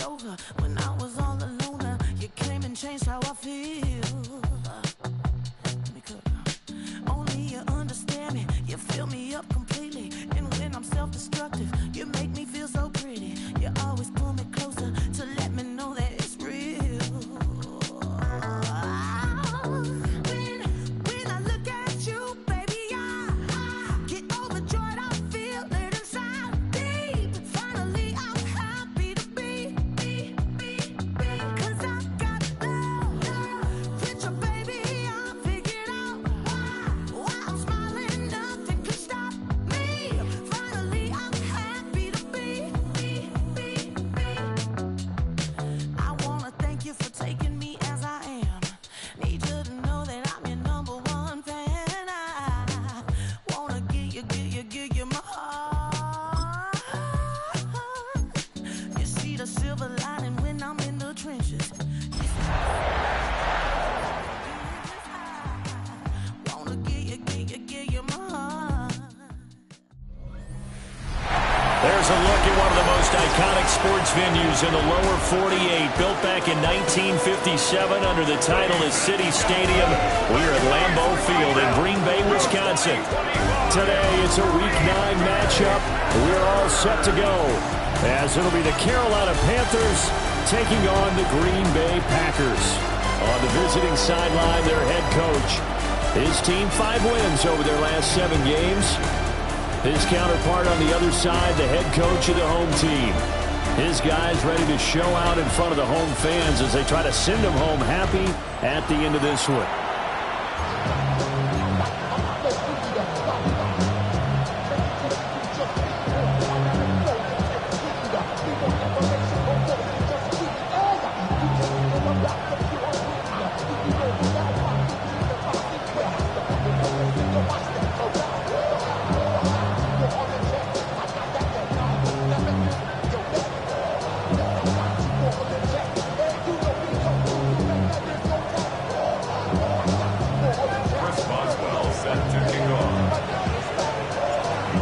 over when I was all alone. You came and changed how I feel. Only you understand me. You fill me up completely. And when I'm self-destructive, you make me feel so pretty. You always pull me closer to let me know that it's real. When I look at you, baby, I get overjoyed. I feel it inside deep. Finally, I'm happy to be. 'Cause I got love with your baby. I figured out why I'm smiling. Nothing can stop me. Finally, I'm happy to be. I wanna thank you for taking me as I am. Need you to know that I'm your number one fan. I wanna give you my heart. You see the silver lining when I'm in the trenches. Wanna give you my heart. There's a look at one of the most iconic sports venues in the lower 48. Built back in 1957 under the title of City Stadium. We're at Lambeau Field in Green Bay, Wisconsin. Today it's a Week 9 matchup. We're all set to go, as it'll be the Carolina Panthers taking on the Green Bay Packers. On the visiting sideline, their head coach. His team 5 wins over their last 7 games. His counterpart on the other side, the head coach of the home team. His guys ready to show out in front of the home fans as they try to send them home happy at the end of this one.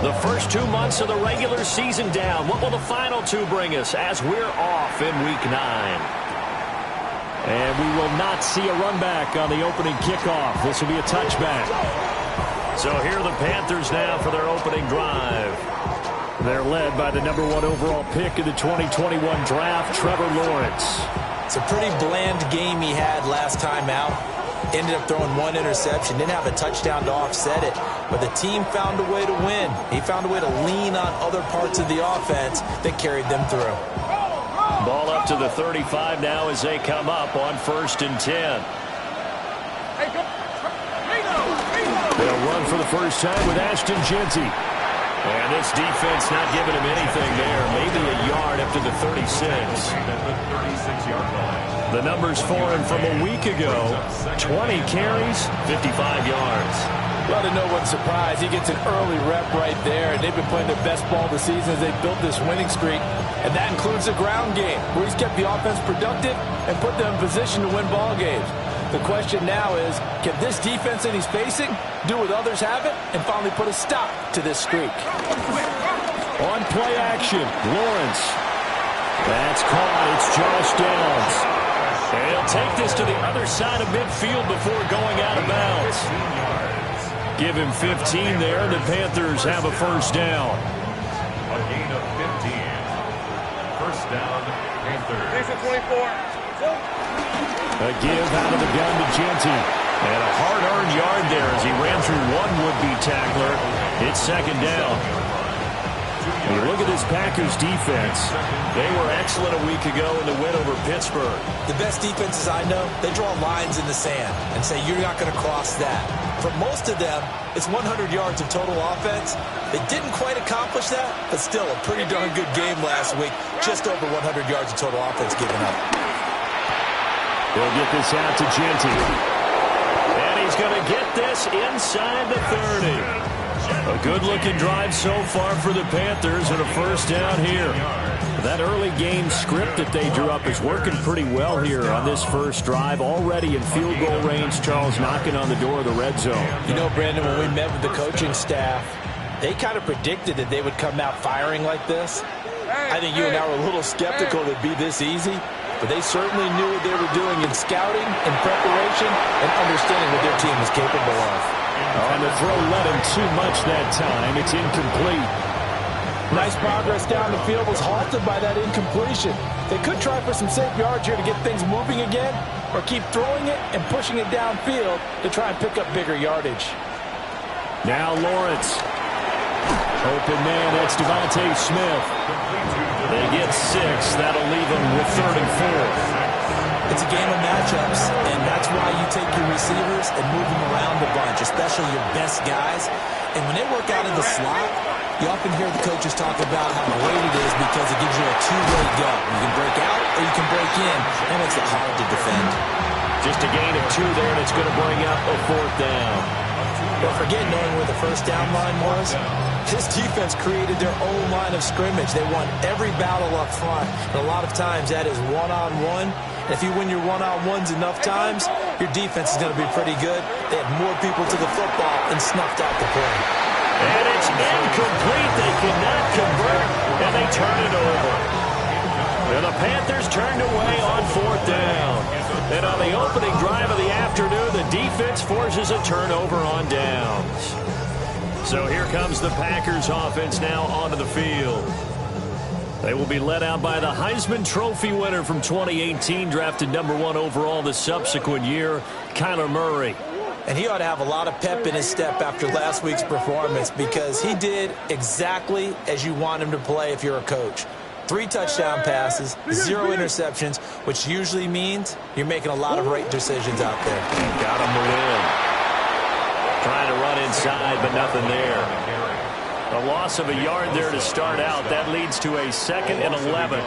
The first 2 months of the regular season down. What will the final 2 bring us as we're off in Week 9? And we will not see a run back on the opening kickoff. This will be a touchback. So here are the Panthers now for their opening drive. They're led by the number 1 overall pick in the 2021 draft, Trevor Lawrence. It's a pretty bland game he had last time out. Ended up throwing 1 interception. Didn't have a touchdown to offset it. But the team found a way to win. He found a way to lean on other parts of the offense that carried them through. Ball up to the 35 now as they come up on 1st and 10. They'll run for the first time with Ashton Jeanty. And this defense not giving him anything there. Maybe a yard up to the 36. The numbers for him from a week ago. 20 carries, 55 yards. Well, to no one's surprise, he gets an early rep right there, and they've been playing their best ball this season as they built this winning streak. And that includes the ground game, where he's kept the offense productive and put them in position to win ball games. The question now is, can this defense that he's facing do what others haven't and finally put a stop to this streak? On play action, Lawrence. That's caught. It's Josh Downs. And he'll take this to the other side of midfield before going out of bounds. Give him 15 there. The Panthers have a first down. A gain of 15. First down, Panthers. 24. A give out of the gun to Jeanty. And a hard-earned yard there as he ran through one would-be tackler. It's second down. You look at this Packers defense. They were excellent a week ago in the win over Pittsburgh. The best defenses I know, they draw lines in the sand and say you're not going to cross that. For most of them, it's 100 yards of total offense. They didn't quite accomplish that, but still a pretty darn good game last week. Just over 100 yards of total offense given up. They'll get this out to Jeanty. And he's going to get this inside the 30. A good-looking drive so far for the Panthers and a first down here. That early game script that they drew up is working pretty well here on this first drive. Already in field goal range, Charles knocking on the door of the red zone. You know, Brandon, when we met with the coaching staff, they kind of predicted that they would come out firing like this. I think you and I were a little skeptical it'd be this easy, but they certainly knew what they were doing in scouting, in preparation, and understanding what their team was capable of. On the throw led him too much that time. It's incomplete. Nice progress down the field was halted by that incompletion. They could try for some safe yards here to get things moving again, or keep throwing it and pushing it downfield to try and pick up bigger yardage. Now Lawrence. Open man, that's Devontae Smith. They get 6. That'll leave them with 3rd and 4. It's a game of matchups, and that's why you take your receivers and move them around the bunch, especially your best guys. And when they work out in the slot, you often hear the coaches talk about how great it is because it gives you a two-way go. You can break out or you can break in. That makes it hard to defend. Just a gain of 2 there, and it's going to bring up a 4th down. Don't forget knowing where the first down line was. This defense created their own line of scrimmage. They won every battle up front. And a lot of times that is one-on-one. And if you win your one-on-ones enough times, your defense is going to be pretty good. They had more people to the football and snuffed out the play. And it's incomplete. They cannot convert, and they turn it over. And the Panthers turned away on 4th down. And on the opening drive of the afternoon, the defense forces a turnover on downs. So here comes the Packers offense now onto the field. They will be led out by the Heisman Trophy winner from 2018, drafted #1 overall the subsequent year, Kyler Murray. And he ought to have a lot of pep in his step after last week's performance because he did exactly as you want him to play if you're a coach. 3 touchdown passes, 0 interceptions, which usually means you're making a lot of right decisions out there. Got him within. Trying to run inside, but nothing there. A loss of a yard there to start out. That leads to a 2nd and 11.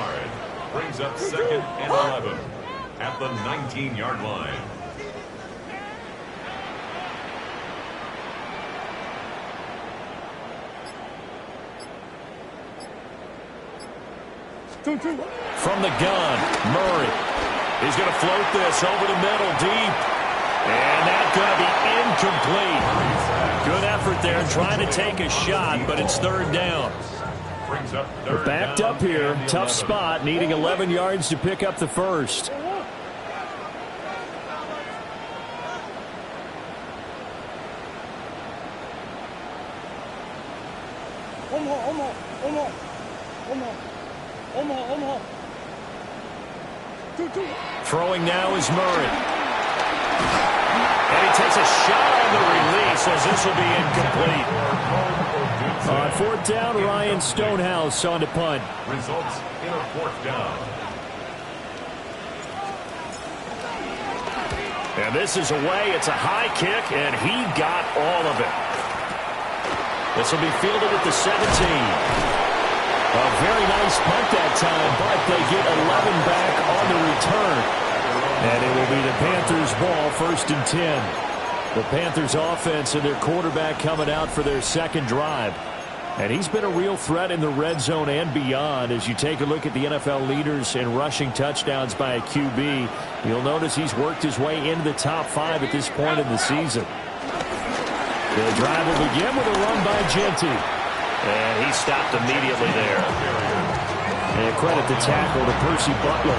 Brings up 2nd and 11 at the 19-yard line. From the gun, Murray. He's going to float this over the middle, deep. And that's going to be incomplete. Good effort there, trying to take a shot, but it's 3rd down. They're backed up here. Tough spot, needing 11 yards to pick up the first. Throwing now is Murray. And he takes a shot on the release as this will be incomplete. On 4th down, Ryan Stonehouse on to punt. Results in a 4th down. And this is away. It's a high kick, and he got all of it. This will be fielded at the 17. A very nice punt that time, but they get 11 back on the return. And it will be the Panthers' ball, 1st and 10. The Panthers' offense and their quarterback coming out for their 2nd drive. And he's been a real threat in the red zone and beyond. As you take a look at the NFL leaders in rushing touchdowns by a QB, you'll notice he's worked his way into the top 5 at this point in the season. The drive will begin with a run by Genty. And he stopped immediately there. And credit the tackle to Percy Butler.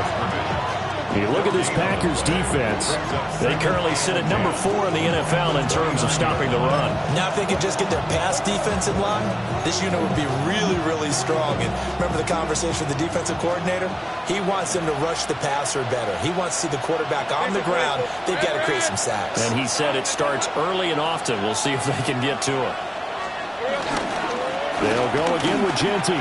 You look at this Packers defense. They currently sit at number 4 in the NFL in terms of stopping the run. Now if they could just get their pass defense in line, this unit would be really, really strong. And remember the conversation with the defensive coordinator? He wants them to rush the passer better. He wants to see the quarterback on the ground. They've got to create some sacks. And he said it starts early and often. We'll see if they can get to it. They'll go again with Genty.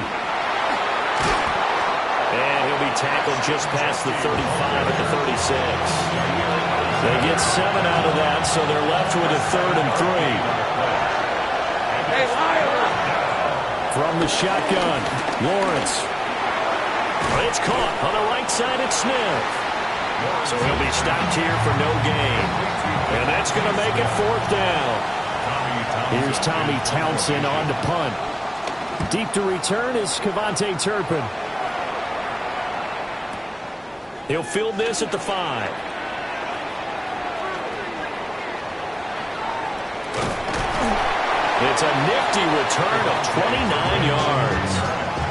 And he'll be tackled just past the 35 at the 36. They get 7 out of that, so they're left with a 3rd and 3. From the shotgun, Lawrence. It's caught on the right side at Smith. So he'll be stopped here for no gain. And that's going to make it 4th down. Here's Tommy Townsend on to punt. Deep to return is Kevontae Turpin. He'll field this at the 5. It's a nifty return of 29 yards.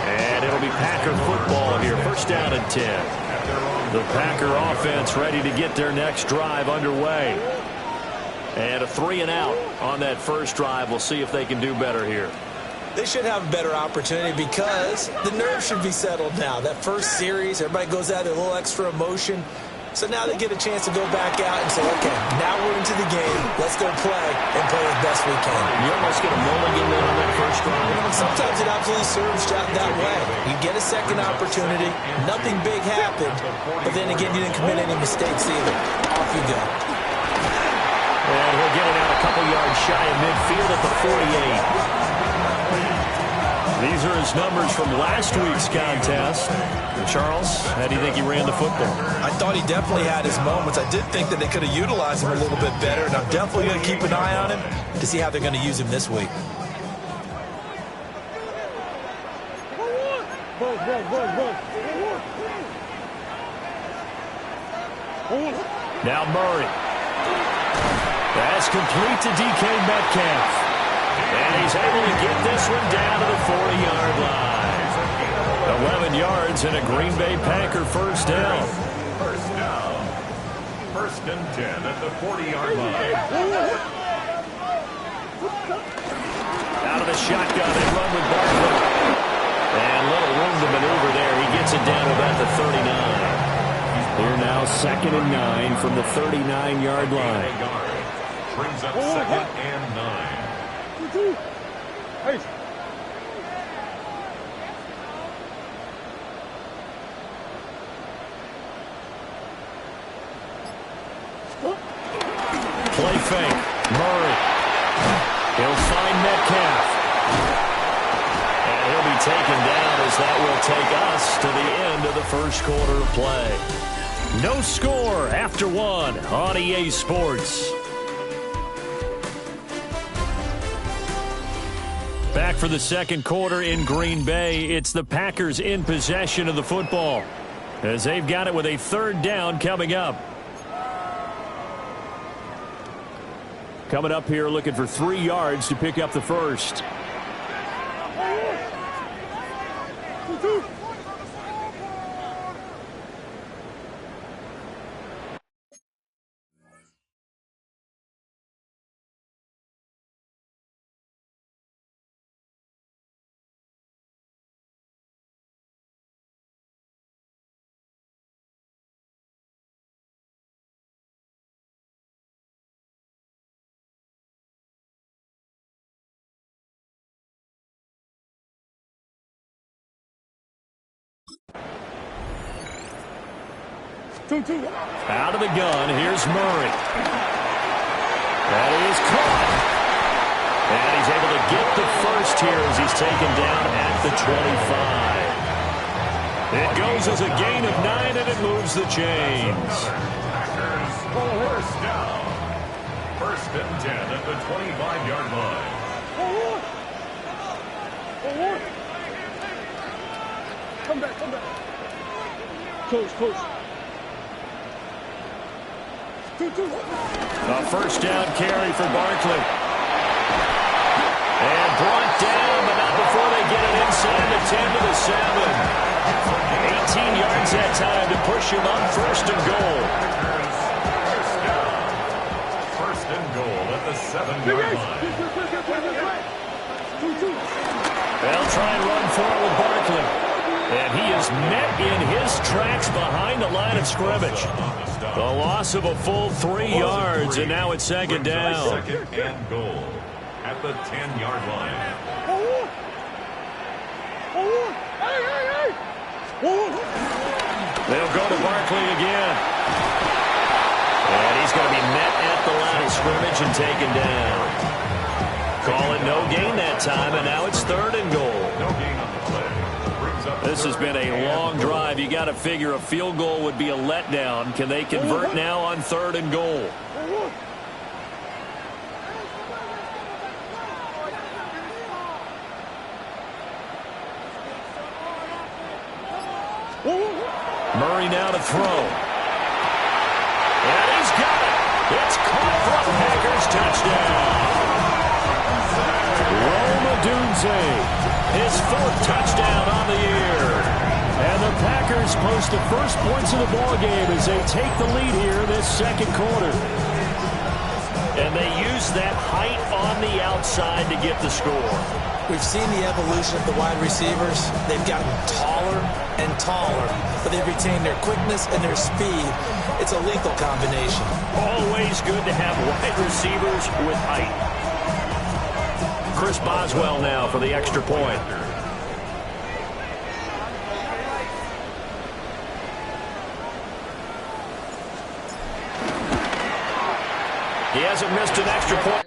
And it'll be Packer football here. First down and 10. The Packer offense ready to get their next drive underway. And a 3-and-out on that first drive. We'll see if they can do better here. They should have a better opportunity because the nerves should be settled now. That first series, everybody goes out with a little extra emotion. So now they get a chance to go back out and say, okay, now we're into the game. Let's go play and play as best we can. You almost get a mulligan there on that first drive. Sometimes it absolutely serves that way. You get a second opportunity. Nothing big happened. But then again, you didn't commit any mistakes either. Off you go. And we'll get it out a couple yards shy of midfield at the 48. These are his numbers from last week's contest. Charles, how do you think he ran the football? I thought he definitely had his moments. I did think that they could have utilized him a little bit better, and I'm definitely going to keep an eye on him to see how they're going to use him this week. Now Murray. That's complete to DK Metcalf. And he's able to get this one down to the 40-yard line. 11 yards and a Green Bay Packer first down. First down. First and 10 at the 40-yard line. Out of the shotgun, they run with Barkley. And little room to maneuver there. He gets it down about the 39. They're now 2nd and 9 from the 39-yard line. Brings up 2nd and 9. Play fake. Murray. He'll find Metcalf. And he'll be taken down as that will take us to the end of the first quarter of play. No score after 1 on EA Sports. Back for the second quarter in Green Bay. It's the Packers in possession of the football as they've got it with a third down coming up. Coming up here looking for 3 yards to pick up the first. Out of the gun, here's Murray. That is caught. And he's able to get the first here as he's taken down at the 25. It goes as a gain of 9, and it moves the chains. First down. First and 10 at the 25-yard line. Come back. Close. A first down carry for Barkley. And brought down, but not before they get it inside the 10 to the 7. 18 yards that time to push him up. First and goal. First and goal at the 7-yard line. They'll try and run forward with Barkley. And he is met in his tracks behind the line of scrimmage. The loss of a full 3 yards, and now it's second down. Second and goal at the 10-yard line. They'll go to Barkley again. And he's going to be met at the line of scrimmage and taken down. Call it no gain that time, and now it's third and goal. No gain on the play. This has been a long drive. You got to figure a field goal would be a letdown. Can they convert now on third and goal? Murray now to throw. And he's got it. It's caught for a Packers touchdown. Rome Odunze His 4th touchdown on the year. And the Packers post the first points of the ballgame as they take the lead here in this second quarter. And they use that height on the outside to get the score. We've seen the evolution of the wide receivers. They've gotten taller and taller, but they've retained their quickness and their speed. It's a lethal combination. Always good to have wide receivers with height. Chris Boswell now for the extra point. He hasn't missed an extra point.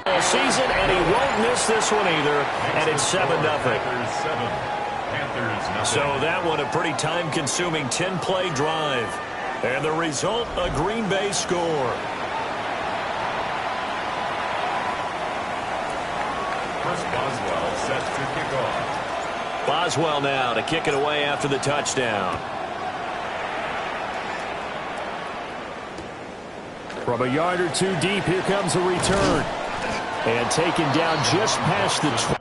all season, and he won't miss this one either, and it's 7-0. Packers 7, Panthers nothing. So that one a pretty time-consuming 10-play drive. And the result, a Green Bay score. Chris Boswell set to kick off. Boswell now to kick it away after the touchdown. From a yard or two deep, here comes a return. And taken down just past the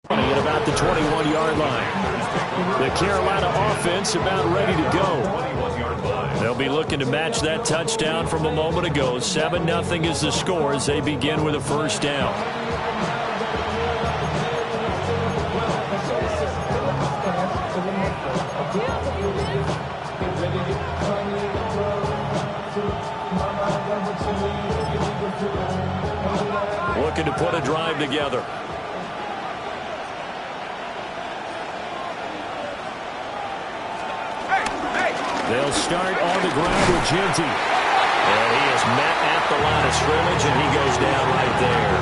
At about the 21-yard line. The Carolina offense about ready to go. They'll be looking to match that touchdown from a moment ago. 7-0 is the score as they begin with a first down. Looking to put a drive together. They'll start on the ground with Genty. And he is met at the line of scrimmage, and he goes down right there.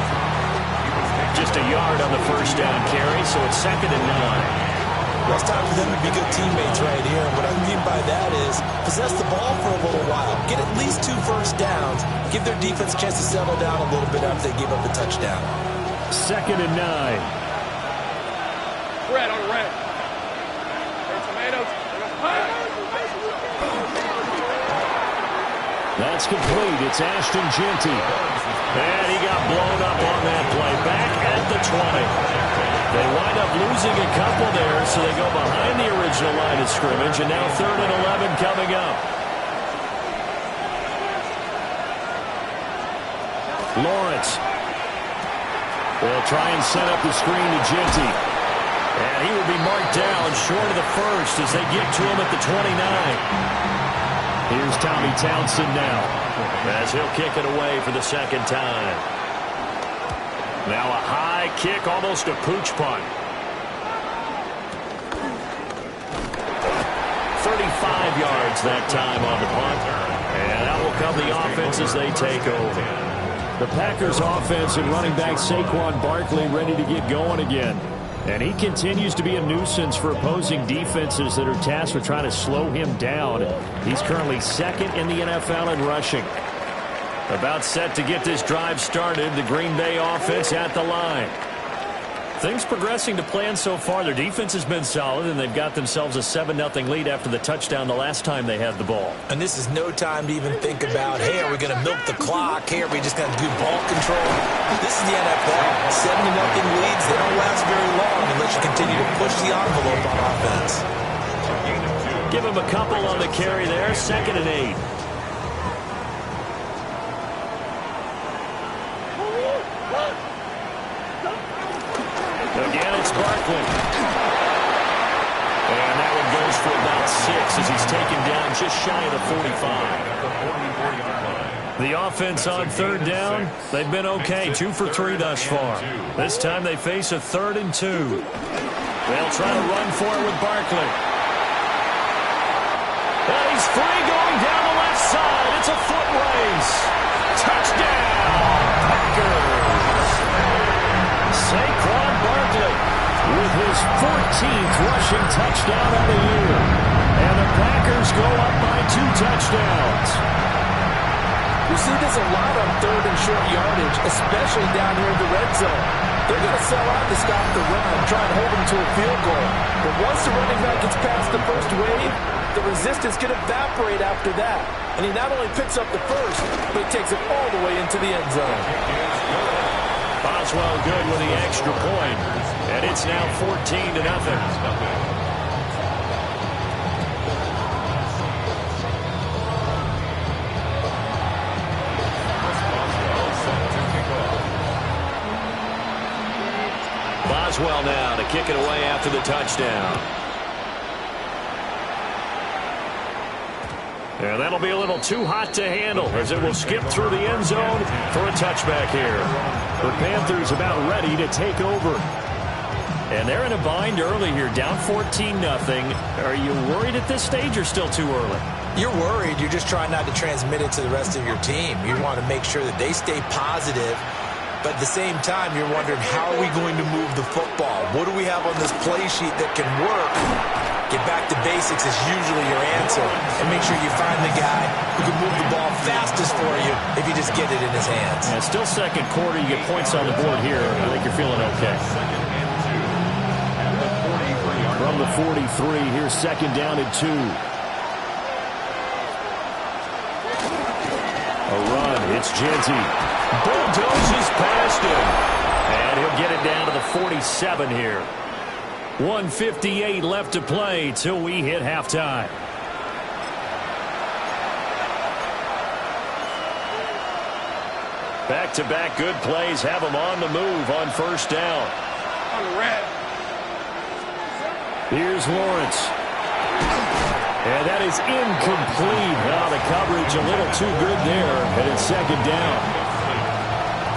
Just a yard on the first down carry, so it's 2nd and 9. Well, it's time for them to be good teammates right here. And what I mean by that is possess the ball for a little while. Get at least 2 first downs. Give their defense a chance to settle down a little bit after they give up the touchdown. 2nd and 9. Red on red. There's tomatoes. That's complete. It's Ashton Genty. And he got blown up on that play. Back at the 20. They wind up losing a couple there, so they go behind the original line of scrimmage, and now 3rd and 11 coming up. Lawrence will try and set up the screen to Genty. And he will be marked down short of the first as they get to him at the 29. Here's Tommy Townsend now as he'll kick it away for the 2nd time. Now a high kick, almost a pooch punt. 35 yards that time on the punt. And out will come the offense as they take over. The Packers offense and running back Saquon Barkley ready to get going again. And he continues to be a nuisance for opposing defenses that are tasked with trying to slow him down. He's currently 2nd in the NFL in rushing. About set to get this drive started, the Green Bay offense at the line. Things progressing to plan so far. Their defense has been solid, and they've got themselves a 7-0 lead after the touchdown the last time they had the ball. And this is no time to even think about, hey, are we going to milk the clock? Hey, are we just going to do ball control? This is the NFL. 7-0 leads, they don't last very long unless you continue to push the envelope on offense. Give him a couple on the carry there. 2nd and 8. Again, it's Barkley. And that one goes for about 6 as he's taken down just shy of the 45. The offense on 3rd down, they've been okay. 2 for 3 thus far. This time they face a 3rd and 2. They'll try to run for it with Barkley. And he's free going down the left side. It's a foot race. Touchdown, Packers. Saquon Barkley with his 14th rushing touchdown of the year. And the Packers go up by 2 touchdowns. We see this a lot on 3rd and short yardage, especially down here in the red zone. They're going to sell out to stop the run, try and hold them to a field goal. But once the running back gets past the first wave, the resistance can evaporate after that. And he not only picks up the first, but he takes it all the way into the end zone. Boswell good with the extra point. And it's now 14-0. Boswell now to kick it away after the touchdown. And that'll be a little too hot to handle as it will skip through the end zone for a touchback here. The Panthers about ready to take over. And they're in a bind early here, down 14-0. Are you worried at this stage or still too early? You're worried. You're just trying not to transmit it to the rest of your team. You want to make sure that they stay positive. But at the same time, you're wondering, how are we going to move the football? What do we have on this play sheet that can work? Get back to basics is usually your answer. And make sure you find the guy who can move the ball fastest for you if you just get it in his hands. Yeah, still 2nd quarter. You get points on the board here. I think you're feeling okay. From the 43, here's 2nd down and 2. A run. It's Genty. Bulldozes past him. And he'll get it down to the 47 here. 1:58 left to play till we hit halftime. Back-to-back good plays have them on the move on first down. On the red. Here's Lawrence. And that is incomplete. Now the coverage a little too good there, and it's second down.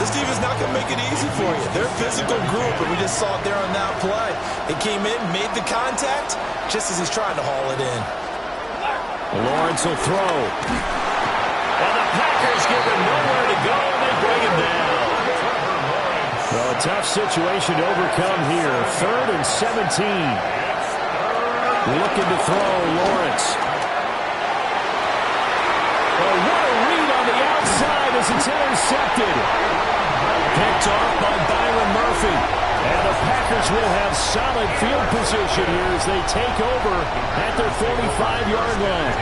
This defense not going to make it easy for you. They're a physical group, and we just saw it there on that play. It came in, made the contact, just as he's trying to haul it in. Lawrence will throw. And the Packers give him nowhere to go, and they bring him down. Well, a tough situation to overcome here. 3rd and 17. Looking to throw, Lawrence. Oh, what a read on the outside as it's intercepted. Picked off by Byron Murphy. And the Packers will have solid field position here as they take over at their 45-yard line.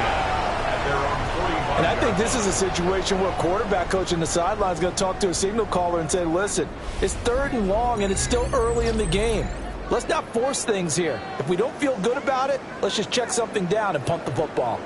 And I think this is a situation where quarterback coach in the sideline is going to talk to a signal caller and say, listen, it's 3rd and long and it's still early in the game. Let's not force things here. If we don't feel good about it, let's just check something down and punt the football.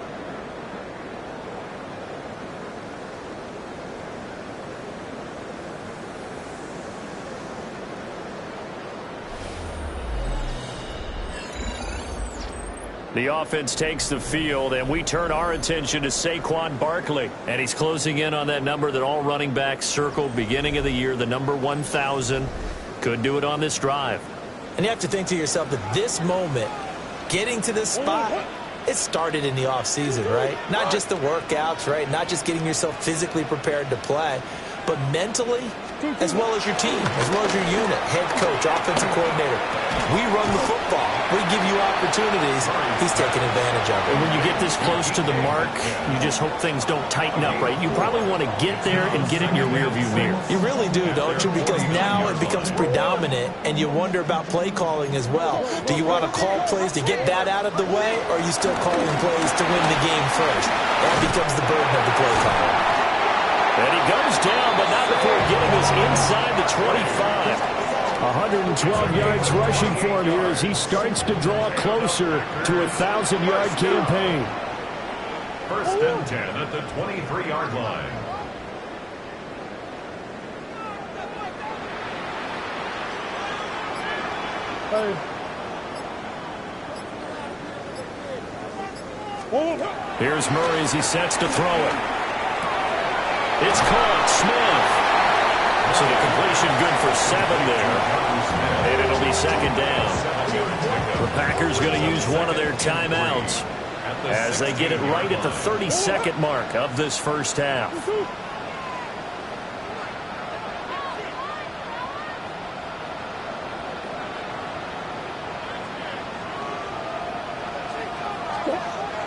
The offense takes the field, and we turn our attention to Saquon Barkley. And he's closing in on that number that all running backs circled beginning of the year, the number 1,000. Could do it on this drive. And you have to think to yourself that this moment, getting to this spot, it started in the offseason, right? Not just the workouts, right? Not just getting yourself physically prepared to play, but mentally, as well as your team, as well as your unit, head coach, offensive coordinator. We run the football. We give you opportunities. He's taking advantage of it. And when you get this close to the mark, you just hope things don't tighten up, right? You probably want to get there and get it in your rearview mirror. You really do, don't you? Because now it becomes predominant, and you wonder about play calling as well. Do you want to call plays to get that out of the way, or are you still calling plays to win the game first? That becomes the burden of the play caller. And he goes down, but not before getting us inside the 25. 112 yards rushing for him here as he starts to draw closer to a 1,000-yard campaign. 1st and 10 at the 23-yard line. Here's Murray as he sets to throw it. It's caught. Smith. So the completion good for 7 there. And it'll be second down. The Packers going to use one of their timeouts as they get it right at the 32nd mark of this first half.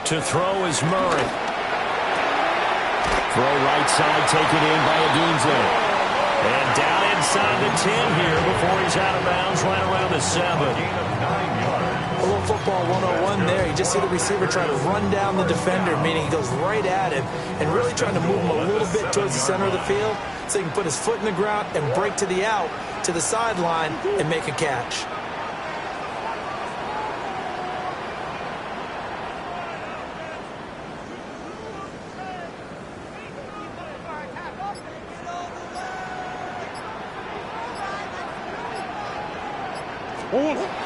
To throw is Murray. Throw right side taken in by Odunze. And down inside the 10 here before he's out of bounds right around the 7. A little football 101 there. You just see the receiver trying to run down the defender, meaning he goes right at him and really trying to move him a little bit towards the center of the field so he can put his foot in the ground and break to the out, to the sideline, and make a catch.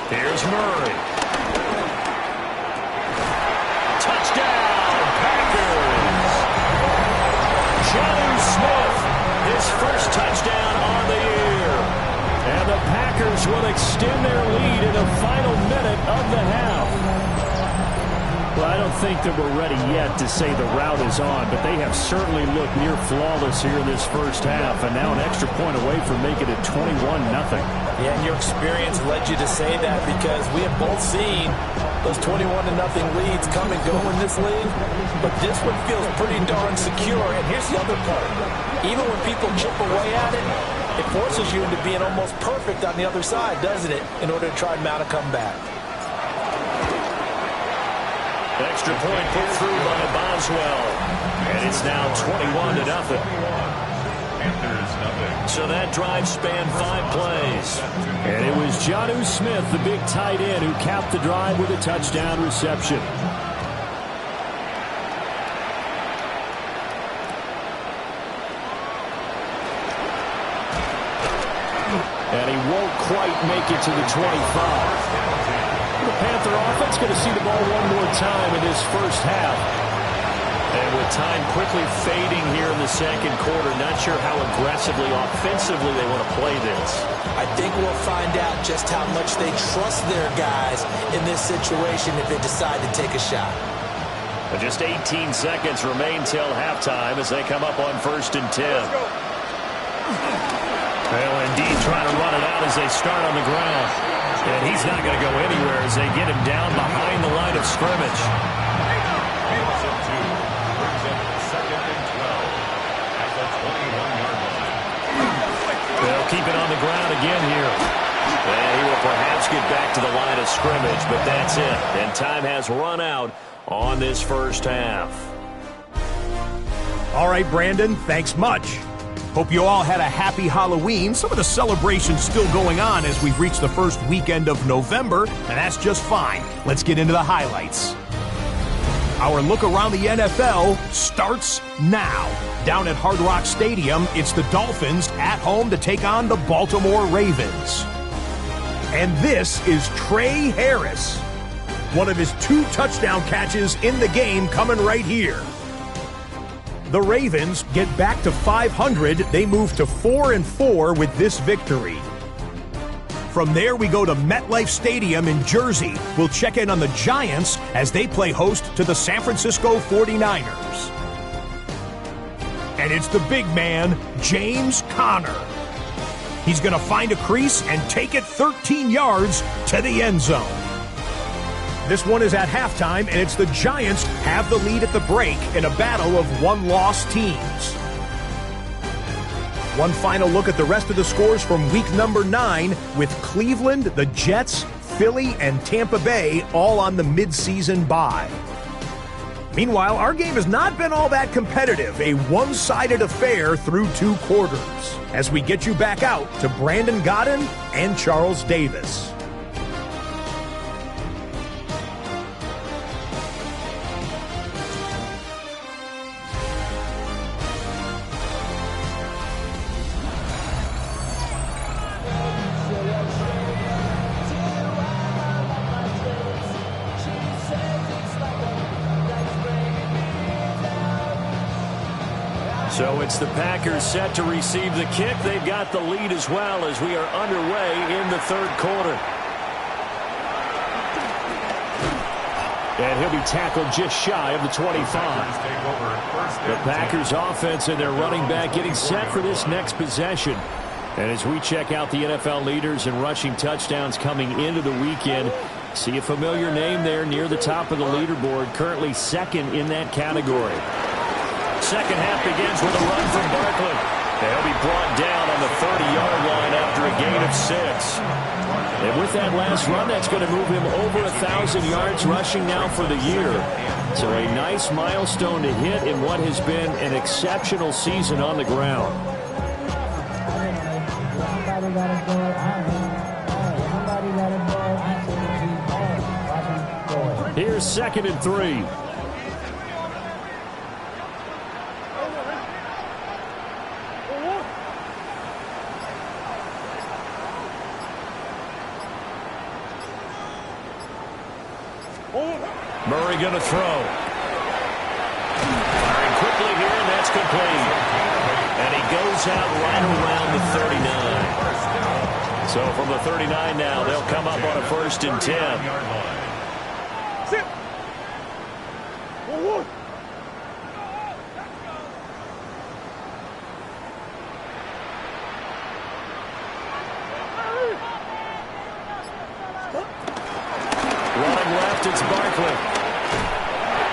Here's Murray. Touchdown, Packers. Jonnu Smith, his first touchdown on the year. And the Packers will extend their lead in the final minute of the half. Well, I don't think that we're ready yet to say the route is on, but they have certainly looked near flawless here in this first half, and now an extra point away from making it 21-0. Yeah, and your experience led you to say that because we have both seen those 21-0 leads come and go in this league, but this one feels pretty darn secure. And here's the other part. Even when people chip away at it, it forces you into being almost perfect on the other side, doesn't it, in order to try and mount a comeback. Extra point put through by Boswell. And it's now 21-0. So that drive spanned 5 plays. And it was Jonnu Smith, the big tight end, who capped the drive with a touchdown reception. And he won't quite make it to the 25. The Panther offense going to see the ball one more time in this first half. And with time quickly fading here in the second quarter, not sure how aggressively, offensively they want to play this. I think we'll find out just how much they trust their guys in this situation if they decide to take a shot. And just 18 seconds remain till halftime as they come up on 1st and 10. Well, indeed, trying to run it out as they start on the ground. And he's not going to go anywhere as they get him down behind the line of scrimmage. They'll keep it on the ground again here. And he will perhaps get back to the line of scrimmage, but that's it. And time has run out on this first half. All right, Brandon, thanks much. Hope you all had a happy Halloween. Some of the celebrations still going on as we've reached the first weekend of November, and that's just fine. Let's get into the highlights. Our look around the NFL starts now. Down at Hard Rock Stadium, it's the Dolphins at home to take on the Baltimore Ravens. And this is Trey Harris. One of his 2 touchdown catches in the game coming right here. The Ravens get back to 500. They move to 4-4 with this victory. From there, we go to MetLife Stadium in Jersey. We'll check in on the Giants as they play host to the San Francisco 49ers. And it's the big man, James Conner. He's going to find a crease and take it 13 yards to the end zone. This one is at halftime, and it's the Giants have the lead at the break in a battle of one-loss teams. One final look at the rest of the scores from week number 9 with Cleveland, the Jets, Philly, and Tampa Bay all on the midseason bye. Meanwhile, our game has not been all that competitive, a one-sided affair through 2 quarters, as we get you back out to Brandon Godden and Charles Davis. So it's the Packers set to receive the kick. They've got the lead as well as we are underway in the 3rd quarter. And he'll be tackled just shy of the 25. The Packers offense and their running back getting set for this next possession. And as we check out the NFL leaders in rushing touchdowns coming into the weekend, see a familiar name there near the top of the leaderboard, currently 2nd in that category. Second half begins with a run from Barkley. They'll be brought down on the 30-yard line after a gain of 6. And with that last run, that's going to move him over 1,000 yards rushing now for the year. So a nice milestone to hit in what has been an exceptional season on the ground. Here's 2nd and 3. Murray going to throw. Firing quickly here, and that's complete. And he goes out right around the 39. So from the 39 now, they'll come up on a 1st and 10. Running left, it's Barkley.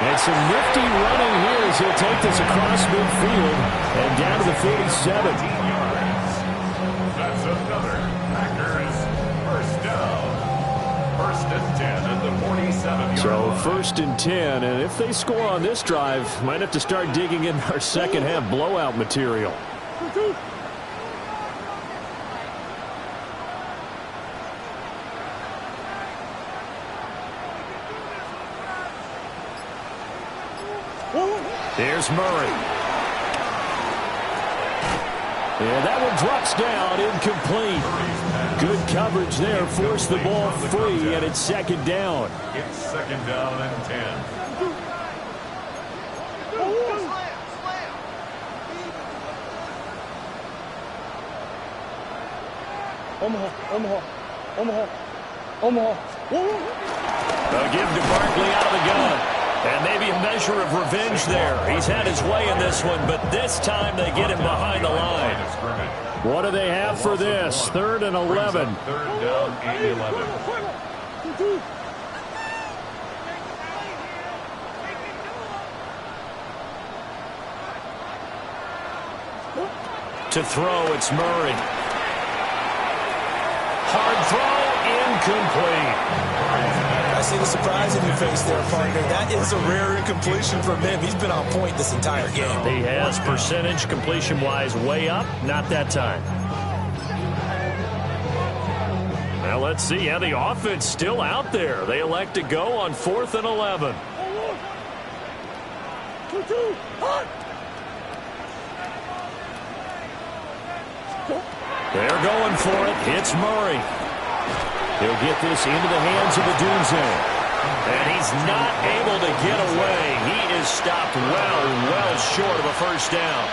And some nifty running here as he'll take this across midfield and down to the 47. That's another Packers first down. 1st and 10 at the 47-yard So line. 1st and 10, and if they score on this drive, might have to start digging in our second half blowout material. Here's Murray. And that one drops down, incomplete. Good coverage there, forced the ball free, and it's second down. It's second down and 10. They'll give to Barkley out of the gun. And maybe a measure of revenge there. He's had his way in this one, but this time they get him behind the line. What do they have for this? 3rd and 11. Third down and 11. To throw, it's Murray. Hard throw, incomplete. I see the surprise in your face there, partner. That is a rare incompletion from him. He's been on point this entire game. He has percentage completion-wise way up, not that time. Well, let's see how the offense still out there. They elect to go on 4th and 11. They're going for it. It's Murray. He'll get this into the hands of Adunze. And he's not able to get away. He is stopped well short of a first down.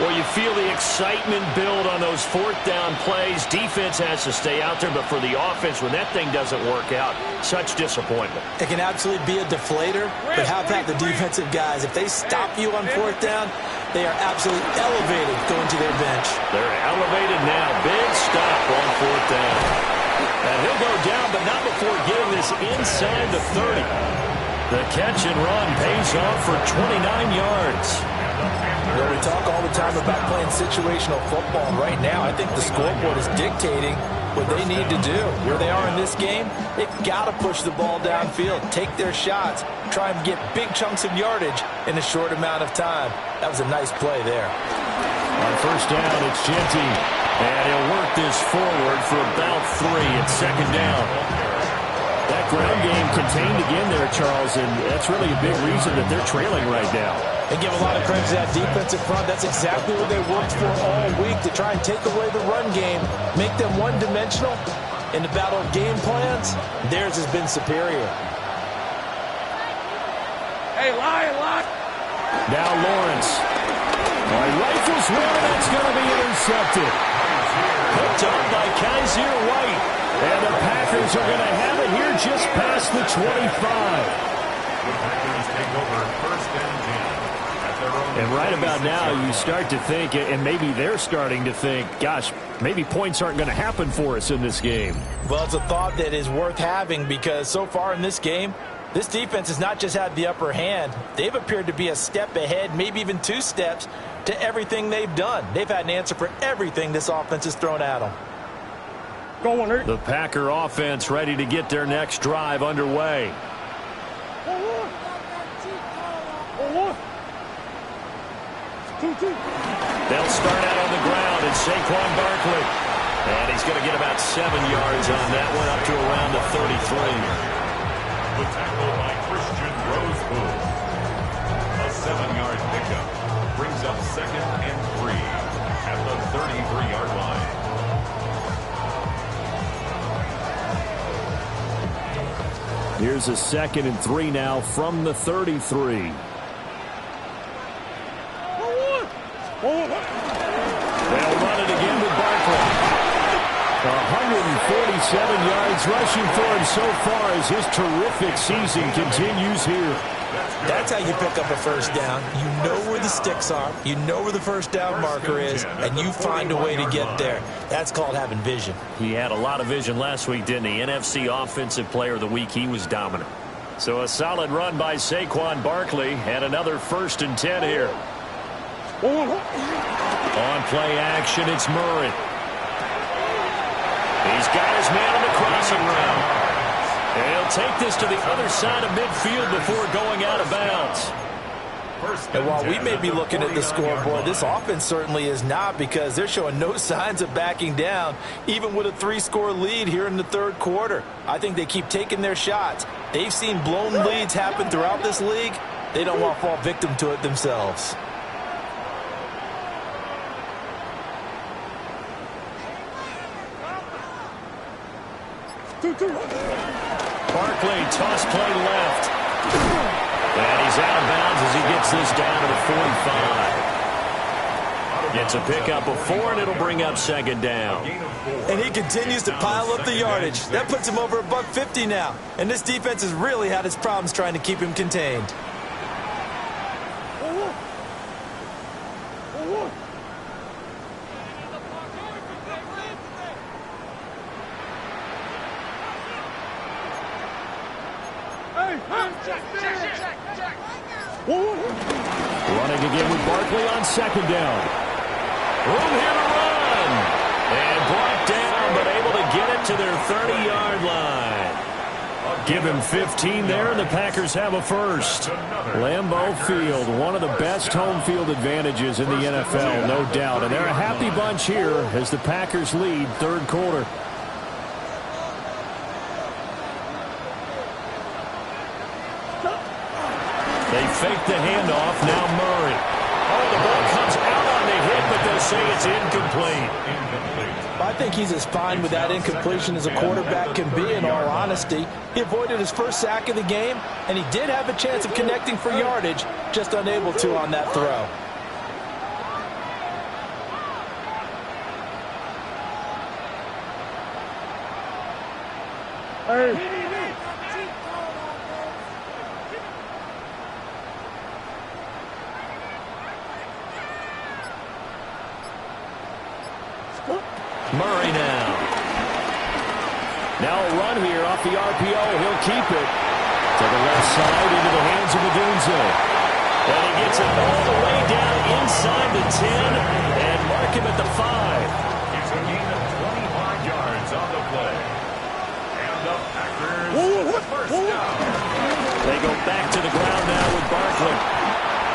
Well, you feel the excitement build on those 4th down plays. Defense has to stay out there, but for the offense, when that thing doesn't work out, such disappointment. It can absolutely be a deflator, but how about the defensive guys? If they stop you on 4th down, they are absolutely elevated going to their bench. They're elevated now. Big stop on 4th down. And he'll go down, but not before getting this inside the 30. The catch and run pays off for 29 yards. You know, we talk all the time about playing situational football. Right now, I think the scoreboard is dictating what they need to do. Where they are in this game, they've got to push the ball downfield, take their shots, try and get big chunks of yardage in a short amount of time. That was a nice play there. On 1st down, it's Genty. And he'll work this forward for about 3. It's second down. That ground game contained again there, Charles, and that's really a big reason that they're trailing right now. And give a lot of credit to that defensive front. That's exactly what they worked for all week, to try and take away the run game, make them one-dimensional. In the battle of game plans, theirs has been superior. Hey, line. Now Lawrence. Rifles one, that's going to be intercepted. Hooked up by Kaiser White. And the Packers are going to have it here just past the 25. The Packers take over 1st and 10 at their own. And right about now, you start to think, and maybe they're starting to think, gosh, maybe points aren't going to happen for us in this game. Well, it's a thought that is worth having, because so far in this game, this defense has not just had the upper hand. They've appeared to be a step ahead, maybe even 2 steps, to everything they've done. They've had an answer for everything this offense has thrown at them. The Packer offense ready to get their next drive underway. They'll start out on the ground, and Saquon Barkley. And he's going to get about 7 yards on that one, up to around the 33. The tackle by Christian Roseboom. A 7-yard pickup brings up 2nd and 3 at the 33-yard line. Here's a 2nd and 3 now from the 33. They'll run it again with Barkley. 147 yards rushing for him so far as his terrific season continues here. That's how you pick up a first down. You know where the sticks are. You know where the first down marker is, and you find a way to get there. That's called having vision. He had a lot of vision last week, didn't he? NFC Offensive Player of the Week. He was dominant. So a solid run by Saquon Barkley, and another 1st and 10 here. On play action, it's Murray. He's got his man on the crossing route. And he'll take this to the other side of midfield before going out of bounds. And while we may be looking at the scoreboard, this offense certainly is not, because they're showing no signs of backing down, even with a 3-score lead here in the 3rd quarter. I think they keep taking their shots. They've seen blown leads happen throughout this league. They don't want to fall victim to it themselves. Barkley, toss play left. And he's out of bounds as he gets this down to the 45. Gets a pickup of 4, and it'll bring up second down. And he continues to pile up the yardage. That puts him over $150 now. And this defense has really had its problems trying to keep him contained. Running again with Barkley on second down. Room here to run. And brought down, but able to get it to their 30-yard line. Give him 15 there, and the Packers have a first. Lambeau Field, one of the best home field advantages in the NFL, no doubt. And they're a happy bunch here as the Packers lead third quarter. They fake the handoff. Now Murray. Oh, the ball comes out on the hit, but they'll say it's incomplete. I think he's as fine with that incompletion as a quarterback can be, in all honesty. He avoided his first sack of the game, and he did have a chance of connecting for yardage, just unable to on that throw. Murray now. Now a run here off the RPO. He'll keep it to the left side into the hands of Odunze. And he gets it all the way down inside the 10 and mark him at the 5. It's a gain of 25 yards on the play. And the Packers first down. They go back to the ground now with Barkley.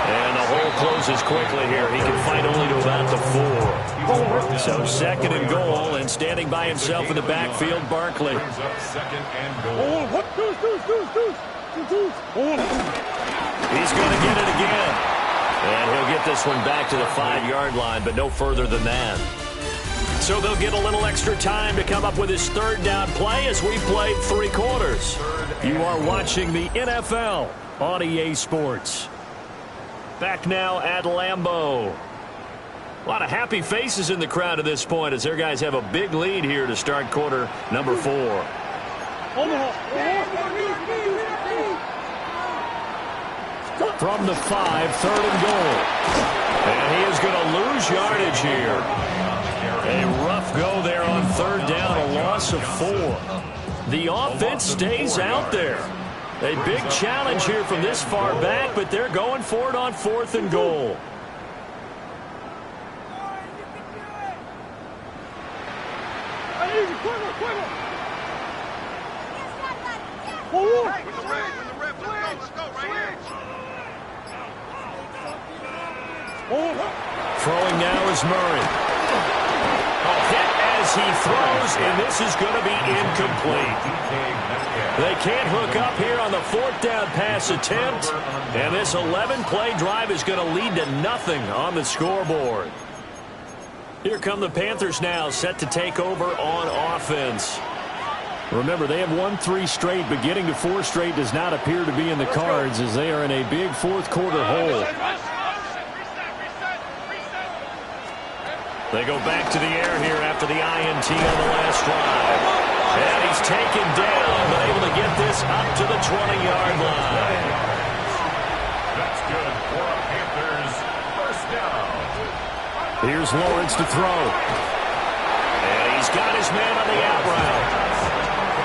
And the hole closes quickly here. He can fight only to about the 4. So second and goal, and standing by himself in the backfield, Barkley. Brings up second and goal. He's going to get it again. And he'll get this one back to the 5-yard line, but no further than that. So they'll get a little extra time to come up with his third down play as we played 3 quarters. You are watching the NFL on EA Sports. Back now at Lambeau. A lot of happy faces in the crowd at this point as their guys have a big lead here to start quarter number 4. From the 5, third and goal. And he is going to lose yardage here. A rough go there on third down, a loss of 4. The offense stays out there. A big challenge here from this far back, but they're going for it on 4th and goal. Throwing now is Murray. A hit as he throws, and this is going to be incomplete. They can't hook up here on the 4th down pass attempt, and this 11-play drive is going to lead to nothing on the scoreboard. Here come the Panthers now, set to take over on offense. Remember, they have won 3 straight, but getting to 4 straight does not appear to be in the cards as they are in a big 4th quarter hole. They go back to the air here after the INT on the last drive. And he's taken down, but able to get this up to the 20-yard line. That's good for a Panthers first down. Here's Lawrence to throw. And he's got his man on the out route.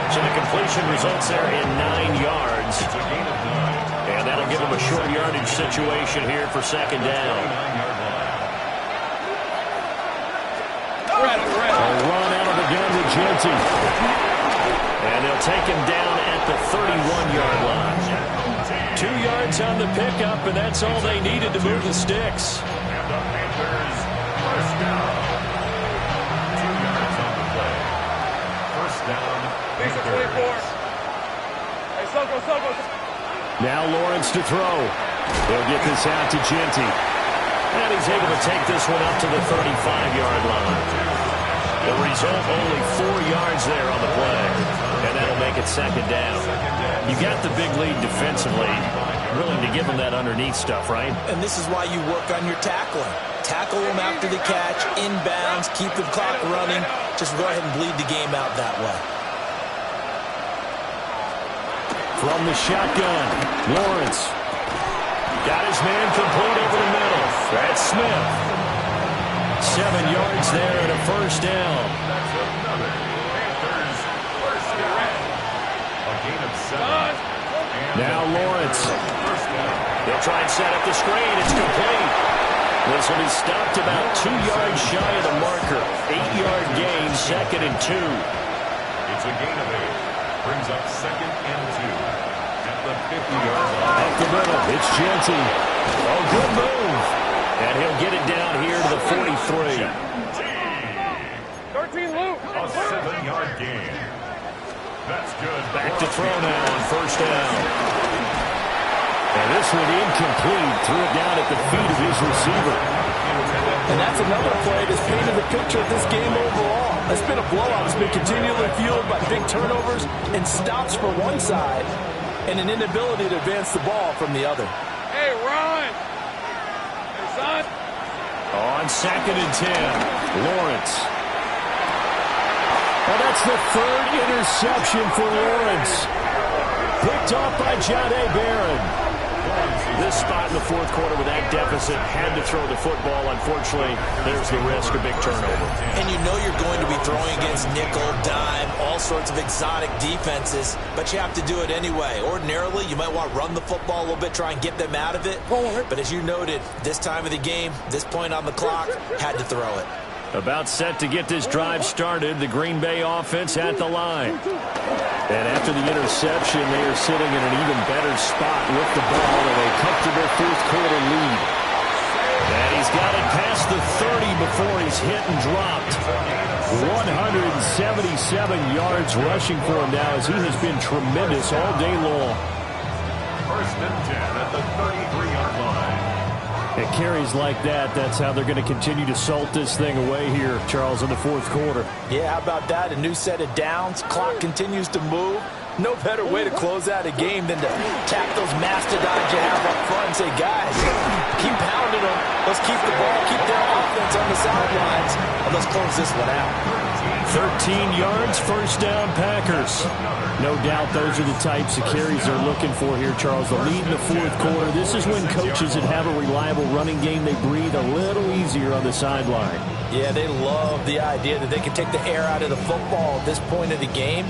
So the completion results there in 9 yards. And that'll give him a short yardage situation here for second down. A run out of the gun with Genty. And they'll take him down at the 31-yard line. 2 yards on the pickup, and that's all they needed to move the sticks. And the Panthers first down. 2 yards on the play. First down. Panthers. Hey, Soko. Now Lawrence to throw. He'll get this out to Genty. And he's able to take this one up to the 35-yard line. The result, only 4 yards there on the play. And that'll make it second down. You got the big lead defensively. Willing to give them that underneath stuff, right? And this is why you work on your tackling. Tackle them after the catch, inbounds, keep the clock running. Just go ahead and bleed the game out that way. From the shotgun, Lawrence. Got his man complete over the middle. That's Smith. 7 yards there and a first down. Now Lawrence. They'll try and set up the screen. It's complete. This will be stopped about 2 yards shy of the marker. 8-yard gain, 2nd and 2. It's a gain of 8. Brings up 2nd and 2. At the 50-yard line. Up the middle, it's Genty. Oh, good move. And he'll get it down here to the 43. 13 Luke. A 7-yard gain. That's good. Back to throw now on first down. And this one incomplete. Threw it down at the feet of his receiver. And that's another play that's painted the picture of this game overall. It's been a blowout. It's been continually fueled by big turnovers and stops for one side and an inability to advance the ball from the other. Hey, Ron. Hey, son. On 2nd and 10, Lawrence. And that's the 3rd interception for Lawrence. Picked off by Jahdae Barron. This spot in the 4th quarter with that deficit, had to throw the football. Unfortunately, there's the risk of big turnover. And you know you're going to be throwing against nickel, dime, all sorts of exotic defenses, but you have to do it anyway. Ordinarily, you might want to run the football a little bit, try and get them out of it. But as you noted, this time of the game, this point on the clock, had to throw it. About set to get this drive started, the Green Bay offense at the line. And after the interception, they are sitting in an even better spot with the ball in a comfortable 4th quarter lead. And he's got it past the 30 before he's hit and dropped. 177 yards rushing for him now as he has been tremendous all day long. 1st and 10 at the 33-yard line. It carries like that. That's how they're going to continue to salt this thing away here, Charles, in the 4th quarter. Yeah, how about that? A new set of downs. Clock continues to move. No better way to close out a game than to tap those mastodons you have up front and say, guys, keep pounding them. Let's keep the ball, keep their offense on the sidelines, and let's close this one out. 13 yards, first down, Packers. No doubt those are the types of carries they're looking for here, Charles. The lead in the 4th quarter. This is when coaches that have a reliable running game, they breathe a little easier on the sideline. Yeah, they love the idea that they can take the air out of the football at this point of the game.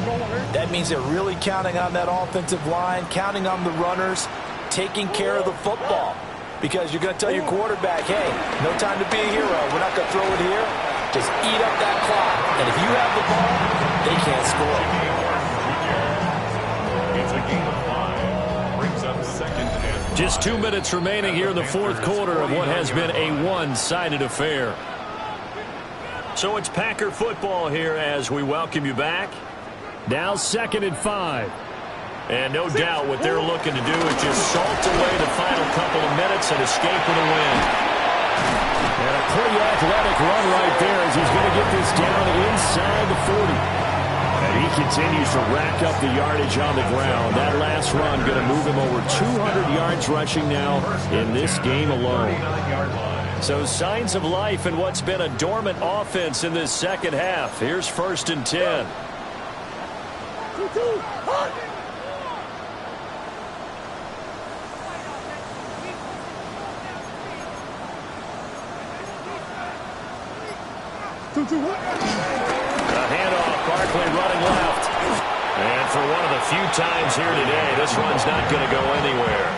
That means they're really counting on that offensive line, counting on the runners, taking care of the football. Because you're going to tell your quarterback, hey, no time to be a hero. We're not going to throw it here. Just eat up that clock. And if you have the ball, they can't score. It's a game of 5. Brings up 2nd and 5. Just 2 minutes remaining here in the 4th quarter of what has been a one-sided affair. So it's Packer football here as we welcome you back. Now 2nd and 5. And no doubt what they're looking to do is just salt away the final couple of minutes and escape with a win. And a pretty athletic run right there as he's going to get this down inside the 40. And he continues to rack up the yardage on the ground. That last run going to move him over 200 yards rushing now in this game alone. So signs of life in what's been a dormant offense in this second half. Here's 1st and 10. A handoff, Barkley running left. And for one of the few times here today, this run's not going to go anywhere.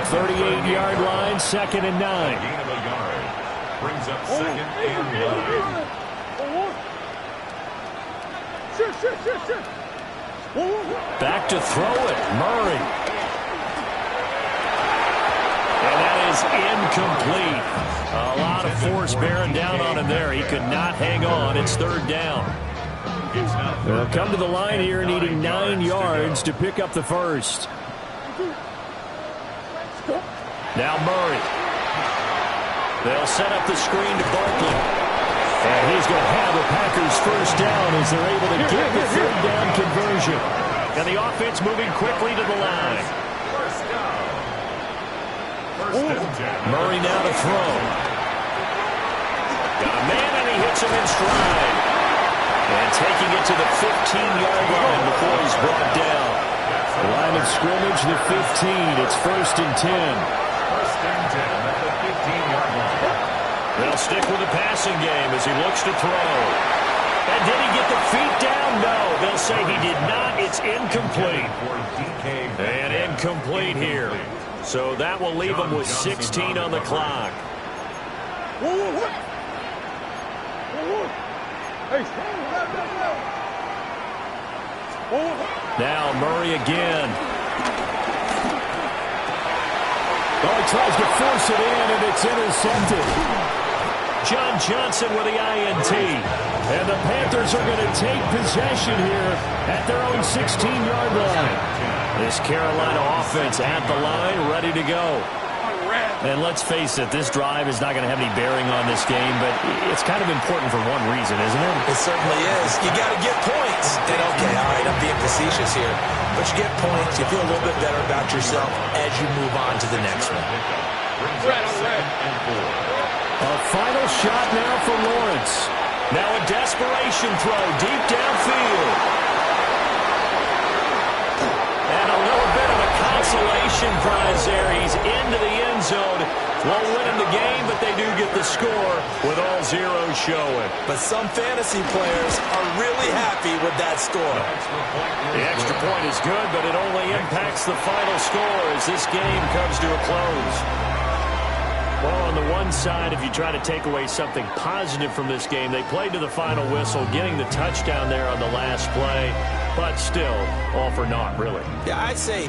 38-yard line, 2nd and 9. Gain of a yard. Brings up 2nd and 9. Back to throw it, Murray. And that is incomplete. A lot of force bearing down on him there. He could not hang on. It's 3rd down. They'll come to the line here needing 9 yards to pick up the first. Now Murray. They'll set up the screen to Barkley. And he's going to have the Packers first down as they're able to get the third down conversion. And the offense moving quickly to the line. Murray now to throw. Got a man and he hits him in stride. And taking it to the 15-yard line before he's brought down. The line of scrimmage, the 15. It's 1st and 10. 1st and 10 at the 15-yard line. They'll stick with the passing game as he looks to throw. And did he get the feet down? No. They'll say he did not. It's incomplete. And incomplete here. So that will leave him with 16 on the clock. Now Murray again. Oh, he tries to force it in, and it's intercepted. John Johnson with the INT. And the Panthers are going to take possession here at their own 16-yard line. This Carolina offense at the line, ready to go. And let's face it, this drive is not going to have any bearing on this game, but it's kind of important for one reason, isn't it? It certainly is. You got to get points. And okay, all right, I'm being facetious here. But you get points, you feel a little bit better about yourself as you move on to the next one. A final shot now for Lawrence. Now a desperation throw deep downfield. And a little bit of a consolation prize there. He's into the end zone. Won't win in the game, but they do get the score with all zeros showing. But some fantasy players are really happy with that score. The extra point is good, but it only impacts the final score as this game comes to a close. Well, on the one side, if you try to take away something positive from this game, they played to the final whistle, getting the touchdown there on the last play, but still, all for naught, really. Yeah, I'd say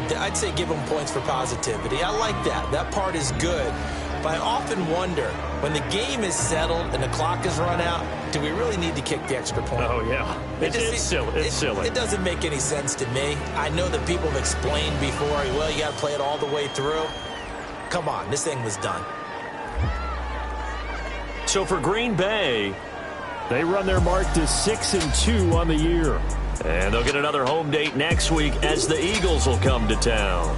give them points for positivity. I like that. That part is good. But I often wonder, when the game is settled and the clock is run out, do we really need to kick the extra point? Oh, yeah. It's silly. It's silly. It doesn't make any sense to me. I know that people have explained before, well, you got to play it all the way through. Come on, this thing was done. So for Green Bay, they run their mark to 6-2 on the year. And they'll get another home date next week as the Eagles will come to town.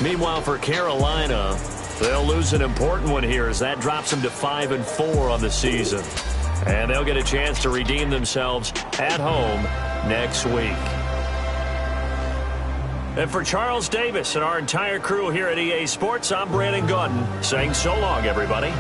Meanwhile, for Carolina, they'll lose an important one here as that drops them to 5-4 on the season. And they'll get a chance to redeem themselves at home next week. And for Charles Davis and our entire crew here at EA Sports, I'm Brandon Gaudin saying so long, everybody.